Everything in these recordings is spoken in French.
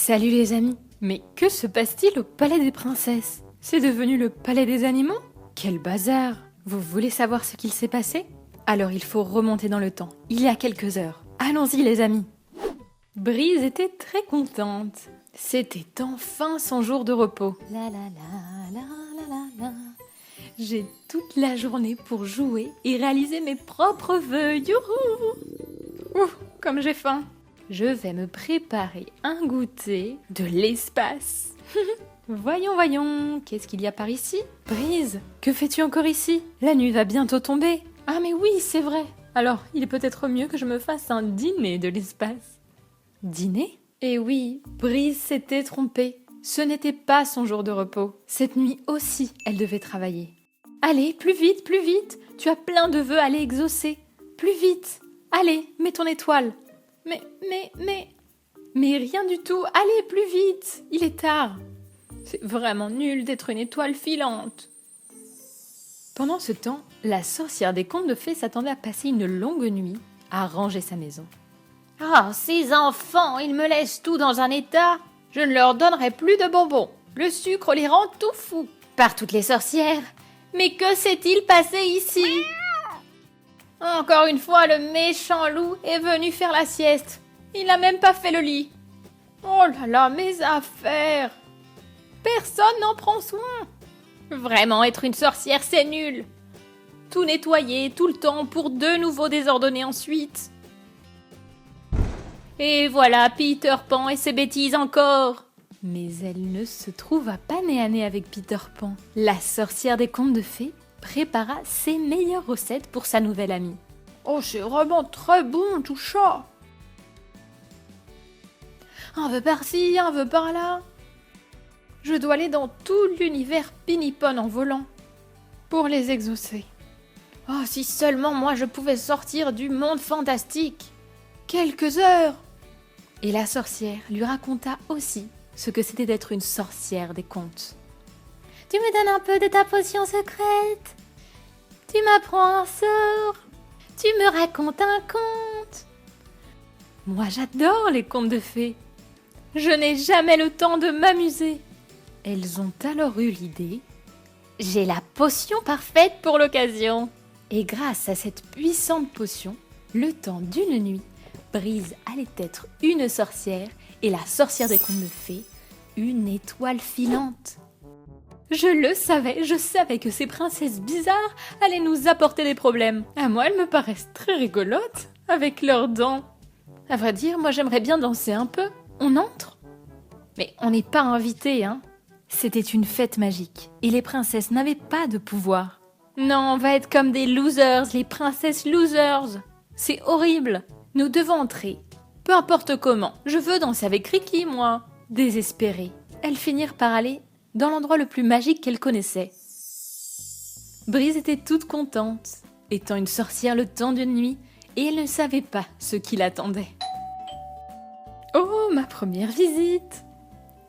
Salut les amis. Mais que se passe-t-il au palais des princesses? C'est devenu le palais des animaux? Quel bazar! Vous voulez savoir ce qu'il s'est passé? Alors il faut remonter dans le temps, il y a quelques heures. Allons-y les amis. Brise était très contente. C'était enfin son jour de repos. La la la la la la la. J'ai toute la journée pour jouer et réaliser mes propres vœux. Youhou! Ouh, comme j'ai faim. Je vais me préparer un goûter de l'espace. Voyons, qu'est-ce qu'il y a par ici? Brise, que fais-tu encore ici? La nuit va bientôt tomber. Ah mais oui, c'est vrai. Alors, il est peut-être mieux que je me fasse un dîner de l'espace. Dîner? Eh oui, Brise s'était trompée. Ce n'était pas son jour de repos. Cette nuit aussi, elle devait travailler. Allez, plus vite, tu as plein de vœux à aller exaucer. Plus vite, allez, mets ton étoile. Mais rien du tout, allez, plus vite, il est tard. C'est vraiment nul d'être une étoile filante. Pendant ce temps, la sorcière des contes de fées s'attendait à passer une longue nuit à ranger sa maison. Ah, ces enfants, ils me laissent tout dans un état. Je ne leur donnerai plus de bonbons. Le sucre les rend tout fous. Par toutes les sorcières. Mais que s'est-il passé ici? Encore une fois, le méchant loup est venu faire la sieste. Il n'a même pas fait le lit. Oh là là, mes affaires! Personne n'en prend soin. Vraiment, être une sorcière, c'est nul. Tout nettoyer, tout le temps, pour de nouveau désordonner ensuite. Et voilà Peter Pan et ses bêtises encore. Mais elle ne se trouva pas nez à nez avec Peter Pan. La sorcière des contes de fées prépara ses meilleures recettes pour sa nouvelle amie. Oh, c'est vraiment très bon tout ça. Un vœu par-ci, un vœu par-là. Je dois aller dans tout l'univers Pinipon en volant pour les exaucer. Oh, si seulement moi je pouvais sortir du monde fantastique. Quelques heures. Et la sorcière lui raconta aussi ce que c'était d'être une sorcière des contes. Tu me donnes un peu de ta potion secrète. Tu m'apprends un sort. Tu me racontes un conte. Moi j'adore les contes de fées. Je n'ai jamais le temps de m'amuser. Elles ont alors eu l'idée. J'ai la potion parfaite pour l'occasion. Et grâce à cette puissante potion, le temps d'une nuit, Brise allait être une sorcière et la sorcière des contes de fées, une étoile filante. Je savais que ces princesses bizarres allaient nous apporter des problèmes. À moi, elles me paraissent très rigolotes, avec leurs dents. À vrai dire, moi j'aimerais bien danser un peu. On entre? Mais on n'est pas invités, hein. C'était une fête magique, et les princesses n'avaient pas de pouvoir. Non, on va être comme des losers, les princesses losers. C'est horrible. Nous devons entrer. Peu importe comment, je veux danser avec Ricky, moi. Désespérées, elles finirent par aller dans l'endroit le plus magique qu'elles connaissaient. Brise était toute contente, étant une sorcière le temps d'une nuit, et elle ne savait pas ce qui l'attendait. Oh, ma première visite!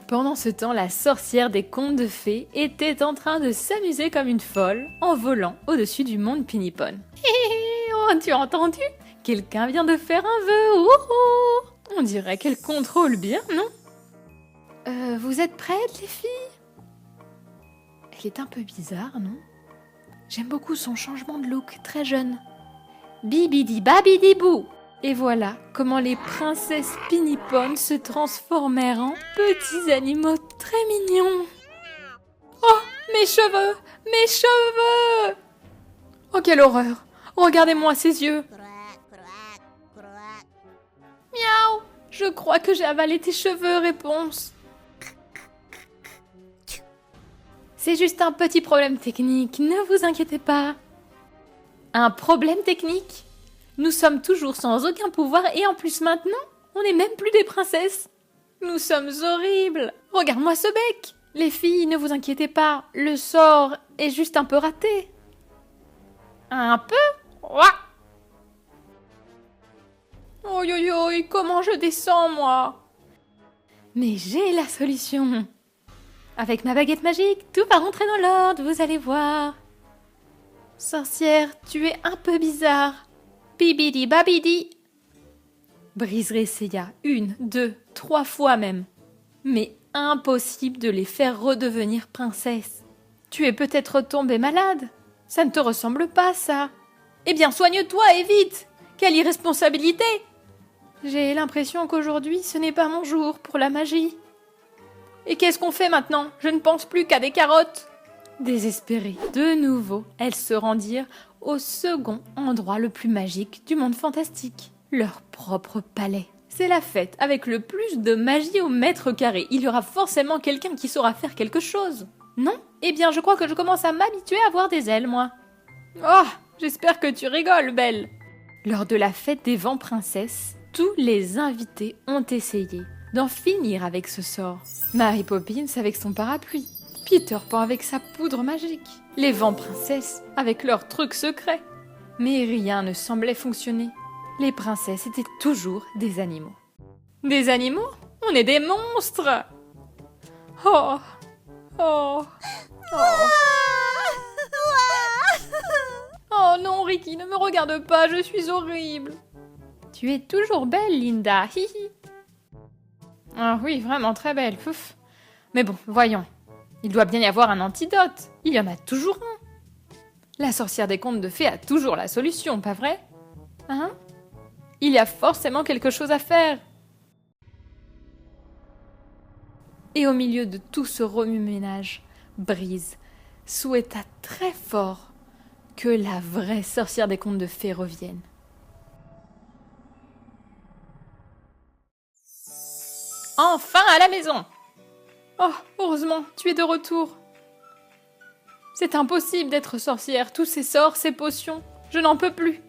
Pendant ce temps, la sorcière des contes de fées était en train de s'amuser comme une folle en volant au-dessus du monde Pinipon. Oh, tu as entendu? Quelqu'un vient de faire un vœu. Ouhou! On dirait qu'elle contrôle bien, non? Vous êtes prêtes, les filles? Elle est un peu bizarre, non? J'aime beaucoup son changement de look, très jeune. Bibidi babidi bou! Et voilà comment les princesses Pinipon se transformèrent en petits animaux très mignons. Oh, mes cheveux! Mes cheveux! Oh, quelle horreur! Regardez-moi ces yeux! Miaou! Je crois que j'ai avalé tes cheveux, réponse. C'est juste un petit problème technique, ne vous inquiétez pas. Un problème technique? Nous sommes toujours sans aucun pouvoir et en plus maintenant, on n'est même plus des princesses. Nous sommes horribles. Regarde-moi ce bec. Les filles, ne vous inquiétez pas, le sort est juste un peu raté. Un peu? Ouah! Oi, oi, oi, comment je descends, moi? Mais j'ai la solution. Avec ma baguette magique, tout va rentrer dans l'ordre, vous allez voir. Sorcière, tu es un peu bizarre. Bibidi babidi. Brise réessaya 1, 2, 3 fois même. Mais impossible de les faire redevenir princesses. Tu es peut-être tombée malade. Ça ne te ressemble pas, ça. Eh bien, soigne-toi et vite! Quelle irresponsabilité! J'ai l'impression qu'aujourd'hui, ce n'est pas mon jour pour la magie. Et qu'est-ce qu'on fait maintenant? Je ne pense plus qu'à des carottes. Désespérées, de nouveau, elles se rendirent au second endroit le plus magique du monde fantastique, leur propre palais. C'est la fête avec le plus de magie au mètre carré. Il y aura forcément quelqu'un qui saura faire quelque chose. Non? Eh bien, je crois que je commence à m'habituer à avoir des ailes, moi. Oh, j'espère que tu rigoles, Belle. Lors de la fête des vents princesses, tous les invités ont essayé d'en finir avec ce sort. Mary Poppins avec son parapluie, Peter Pan avec sa poudre magique, les vents princesses avec leurs trucs secrets. Mais rien ne semblait fonctionner. Les princesses étaient toujours des animaux. Des animaux? On est des monstres! Oh! Oh! Oh! Oh non, Ricky, ne me regarde pas, je suis horrible. Tu es toujours belle, Linda. Hihi. Ah oui, vraiment très belle. Pouf. Mais bon, voyons. Il doit bien y avoir un antidote. Il y en a toujours un. La sorcière des contes de fées a toujours la solution, pas vrai? Hein? Il y a forcément quelque chose à faire. Et au milieu de tout ce remue-ménage, Brise souhaita très fort que la vraie sorcière des contes de fées revienne. Enfin à la maison! Oh, heureusement, tu es de retour. C'est impossible d'être sorcière, tous ces sorts, ces potions, je n'en peux plus.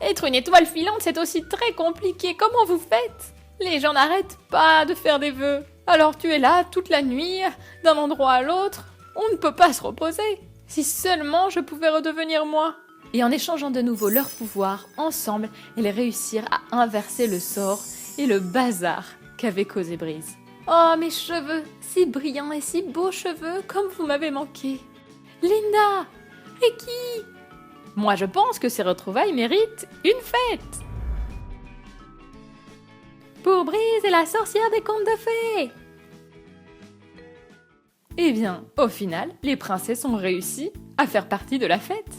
Être une étoile filante, c'est aussi très compliqué, comment vous faites? Les gens n'arrêtent pas de faire des vœux. Alors tu es là toute la nuit, d'un endroit à l'autre, on ne peut pas se reposer. Si seulement je pouvais redevenir moi. Et en échangeant de nouveau leurs pouvoirs, ensemble, elles réussirent à inverser le sort et le bazar qu'avait causé Brise. Oh, mes cheveux, si brillants et si beaux cheveux, comme vous m'avez manqué. Linda, Ricky. Moi, je pense que ces retrouvailles méritent une fête. Pour Brise et la sorcière des contes de fées. Eh bien, au final, les princesses ont réussi à faire partie de la fête.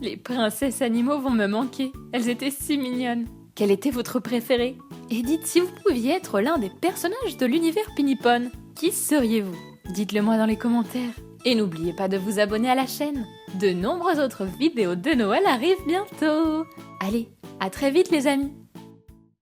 Les princesses animaux vont me manquer. Elles étaient si mignonnes. Quel était votre préféré? Et dites si vous pouviez être l'un des personnages de l'univers Pinipon. Qui seriez-vous? Dites-le moi dans les commentaires. Et n'oubliez pas de vous abonner à la chaîne. De nombreuses autres vidéos de Noël arrivent bientôt. Allez, à très vite les amis.